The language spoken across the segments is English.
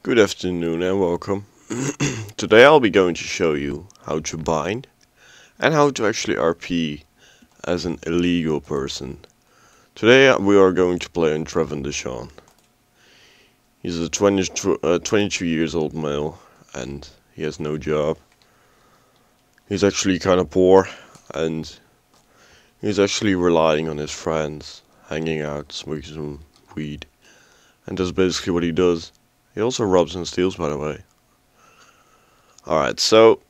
Good afternoon and welcome. Today I'll be going to show you how to bind and how to actually RP as an illegal person. Today we are going to play on Trevin Deshawn. He's a 22 years old male and he has no job. He's actually kind of poor and he's actually relying on his friends, hanging out, smoking some weed. And that's basically what he does. He also robs and steals, by the way. Alright, so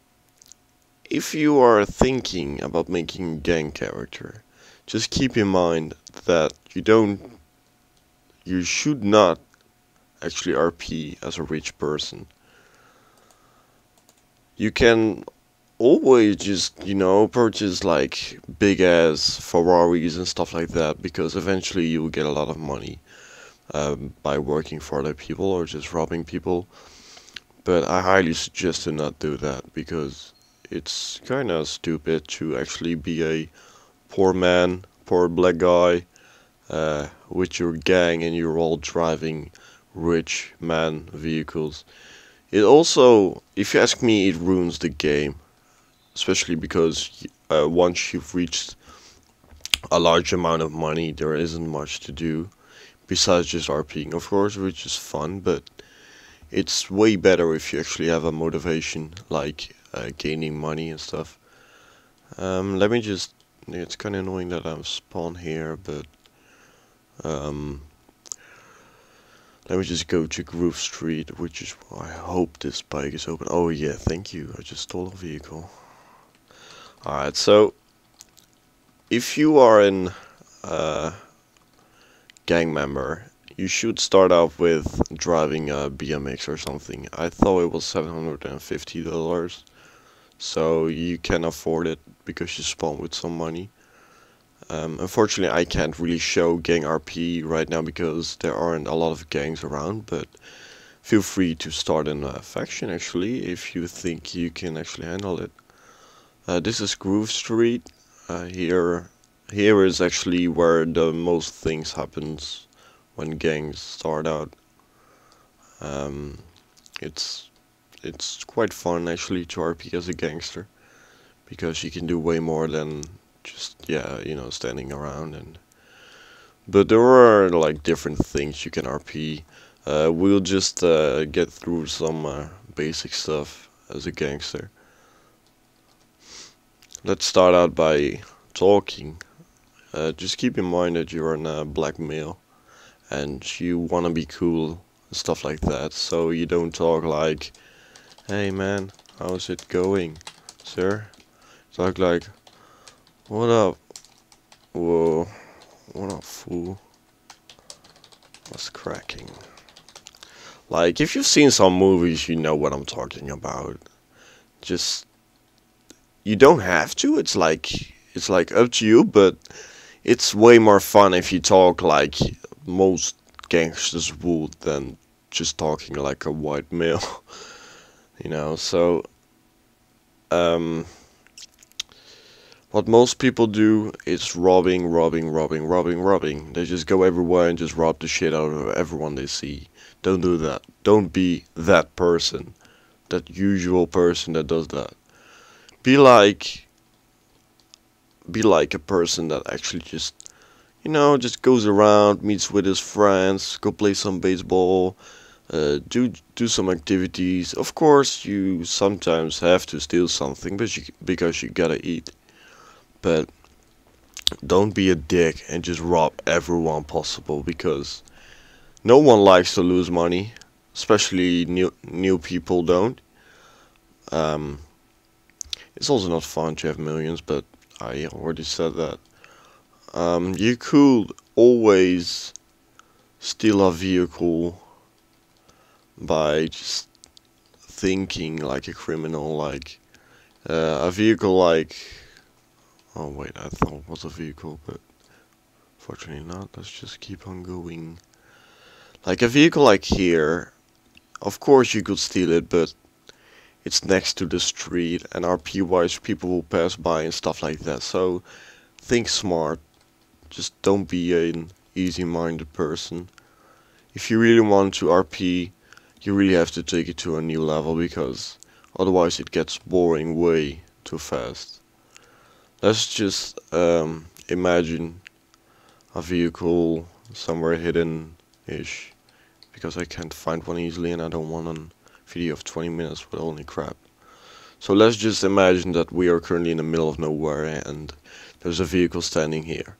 if you are thinking about making a gang character, just keep in mind that you should not actually RP as a rich person. You can always just, purchase like big ass Ferraris and stuff like that because eventually you will get a lot of money by working for other people or just robbing people. But I highly suggest to not do that because it's kinda stupid to actually be a poor man, poor black guy, with your gang and you're all driving rich man vehicles. It also, if you ask me, it ruins the game, especially because once you've reached a large amount of money, there isn't much to do besides just RPing, of course, which is fun, but it's way better if you actually have a motivation, like gaining money and stuff. Let me just. It's kind of annoying that I'm spawned here, but um, let me just go to Grove Street, which is. I hope this bike is open. Oh yeah, thank you. I just stole a vehicle. Alright, so if you are an gang member, you should start off with driving a BMX or something. I thought it was $750, so you can afford it because you spawn with some money. Unfortunately, I can't really show gang RP right now because there aren't a lot of gangs around, but feel free to start a faction actually if you think you can actually handle it. This is Grove Street. Here is actually where the most things happens when gangs start out. Um, it's it's quite fun actually to RP as a gangster because you can do way more than just standing around but there are like different things you can RP. We'll just get through some basic stuff as a gangster. Let's start out by talking. Just keep in mind that you're a black male and you want to be cool and stuff like that, so you don't talk like, "Hey man, how's it going, sir?" Talk like, "What up? Whoa, what up, fool? What's cracking?" Like, if you've seen some movies, you know what I'm talking about. Just, you don't have to, it's like up to you, but it's way more fun if you talk like most gangsters would than just talking like a white male. So um what most people do is robbing, robbing, robbing, robbing, robbing. They just go everywhere and just rob the shit out of everyone they see. Don't do that. Don't be that person, that usual person that does that. Be like a person that actually just goes around, meets with his friends, go play some baseball, do some activities. Of course, you sometimes have to steal something, because you gotta eat. But don't be a dick and just rob everyone possible because no one likes to lose money, especially new people don't. Um, it's also not fun to have millions, but I already said that. You could always steal a vehicle by just thinking like a criminal, like a vehicle like. Oh wait, I thought it was a vehicle, but fortunately not. Let's just keep on going. Like a vehicle like here, of course you could steal it, but it's next to the street, and RP-wise people will pass by and stuff like that. So think smart. Just don't be an easy-minded person. If you really want to RP, you really have to take it to a new level because otherwise it gets boring way too fast. Let's just imagine a vehicle somewhere hidden-ish, because I can't find one easily and I don't want a video of 20 minutes with only crap. So let's just imagine that we are currently in the middle of nowhere and there's a vehicle standing here.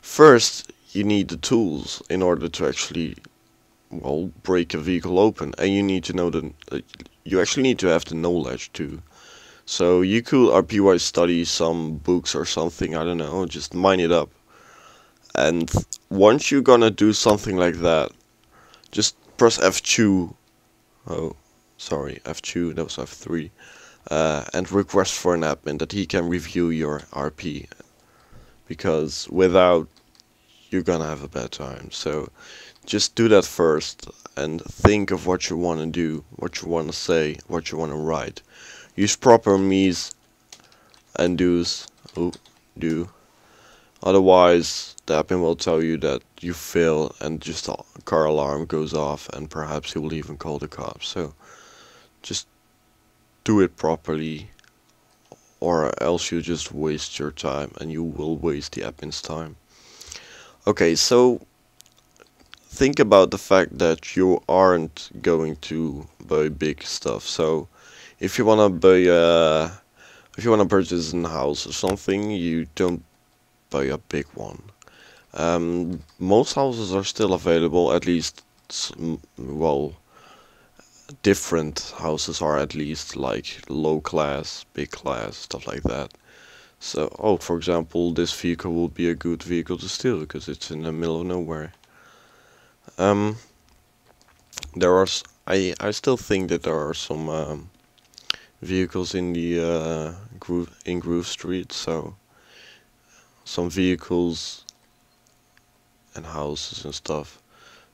First, you need the tools in order to actually, well, break a vehicle open, and you need to know you actually need to have the knowledge too. So you could RP-wise study some books or something, I don't know, just mine it up. And once you're gonna do something like that, just press F2, oh, sorry, F2, that was F3, and request for an admin that he can review your RP. Because without, you're gonna have a bad time. So just do that first and think of what you want to do, what you want to say, what you want to write. Use proper me's and do's. Oh, do. Otherwise, the admin will tell you that you fail and just a car alarm goes off and perhaps he will even call the cops. So just do it properly, or else you just waste your time and you will waste the admin's time. Okay, so think about the fact that you aren't going to buy big stuff. So if you wanna buy if you wanna purchase a house or something, you don't buy a big one. Most houses are still available, at least, well, different houses are at least, like low class, big class, stuff like that. So, oh, for example, this vehicle would be a good vehicle to steal because it's in the middle of nowhere. Um, I still think that there are some vehicles in the Grove Street, so some vehicles and houses and stuff.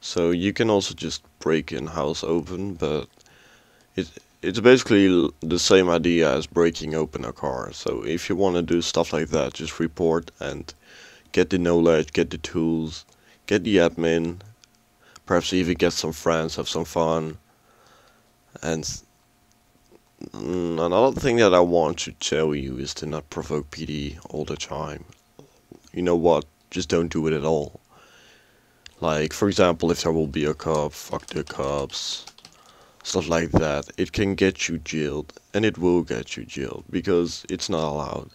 So you can also just break in house open, but it's basically the same idea as breaking open a car. So if you want to do stuff like that, just report and get the knowledge, get the tools, get the admin, perhaps even get some friends, have some fun. And another thing that I want to tell you is to not provoke PD all the time. You know what? Just don't do it at all. Like, for example, if there will be a cop, fuck the cops, stuff like that. It can get you jailed, and it will get you jailed, because it's not allowed.